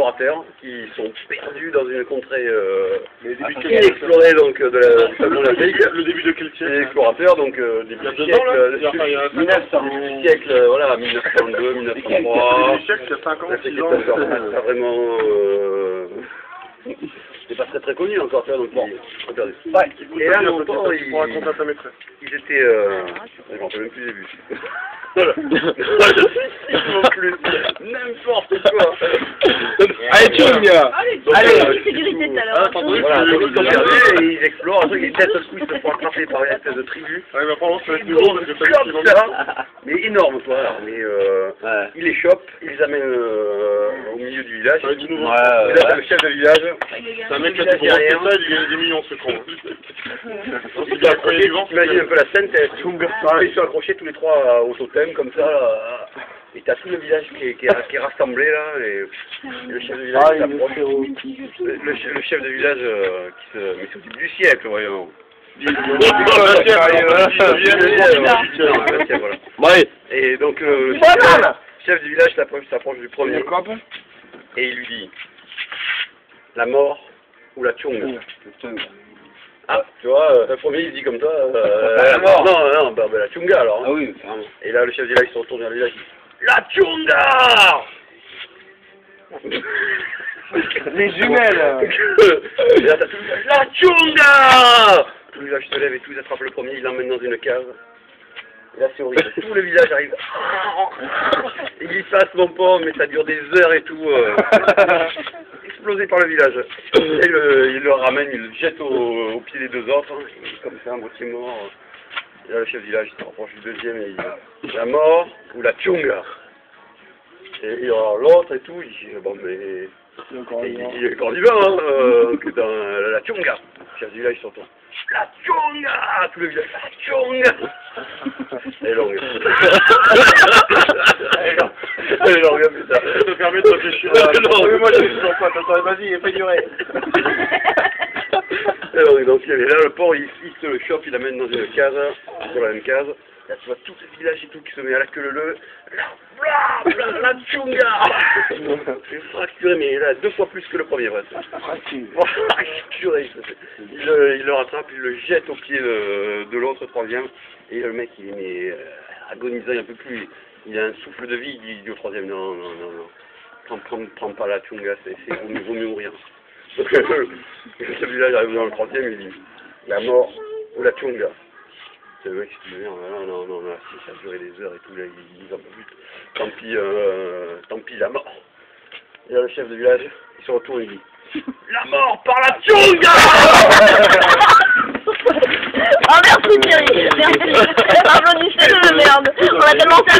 explorateurs qui sont perdus dans une contrée inexplorée donc de la Salon d'Afrique. Le début de quel siècle? Les explorateurs, donc début du siècle, 1900, voilà, 1902, 1903. Du siècle, il y a 5 ans, 6 ans. Pas vraiment... c'est pas très connu encore, tu vois, donc ils sont perdus. Ouais. Et là, mon père, il raconter à ta maîtresse. Ils étaient... je m'en rappelle même plus des buts. Voilà. Non plus. N'importe quoi. Allez, Tchunga. Allez, sécurité tout à l'heure. Voilà, donc ils sont perdus et ils explorent un truc et d'un seul coup ils se font attraper par une espèce de tribu. Ouais, mais apparemment ça va être nouveau parce que comme ça, mais énorme quoi. Alors, mais ils les chopent, ils les amènent au milieu du village. Ça va être du nouveau. Et là t'as le chef de village. C'est un mec qui a des ça, il gagne des millions ce con. Imagine un peu la scène, ils sont accrochés tous les trois au totem comme ça. Là, et t'as tout le village qui est rassemblé là, et le chef de village s'approche. Le chef de village mais c'est au début du siècle, voyons. Et donc le chef du village s'approche du premier et il lui dit la mort ou la tchonga. Ah, tu vois, le premier il dit comme ça, la mort. Non, bah la tchonga alors. Ah oui, et là le chef du village se retourne vers le village. La tchonga. Les jumelles. Et là t'as tout le village. La tchonga. Tout le village se lève et tout, ils attrapent le premier, ils l'emmènent dans une cave. Et là c'est horrible, tout le village arrive. Il y passe mon pauvre, mais ça dure des heures et tout. Explosé par le village. Et il le ramène, il le jette au pied des deux autres. Il est comme ça, à moitié mort. Et là le chef du village il se rapproche du deuxième et il dit la mort ou la tchonga. Et alors l'autre et tout, il dit bon mais... Il est encore vivant, hein, que dans la tchonga. Le chef du village il s'entend. La tchonga. Tout le village, la tchonga. Elle est longue. Elle est longue, putain. Ça te permet de réfléchir. Non, moi je suis toujours pas, attends, vas-y, fais durer. Donc là le porc il se le chope, il l'amène dans une case, sur la même case. Là tu vois tout le village et tout qui se met à la queue leu. La tchonga. C'est fracturé, mais là 2 fois plus que le premier, vrai. Fracturé. Il le rattrape, il le jette au pied de l'autre troisième. Et le mec il est agonisant, un peu plus. Il a un souffle de vie, il dit au troisième non. Prends pas la tchonga, vaut mieux mourir. Donc le chef du village arrive dans le troisième, il dit la mort ou la tchonga. C'est le mec qui dit non, ça a duré des heures et tout, là ils en peuvent plus. Tant pis la mort. Et là le chef de village, il se retourne et il dit la mort par la tchonga. Oh merci Thierry, merci. Applaudissez-le, merde. On a tellement fait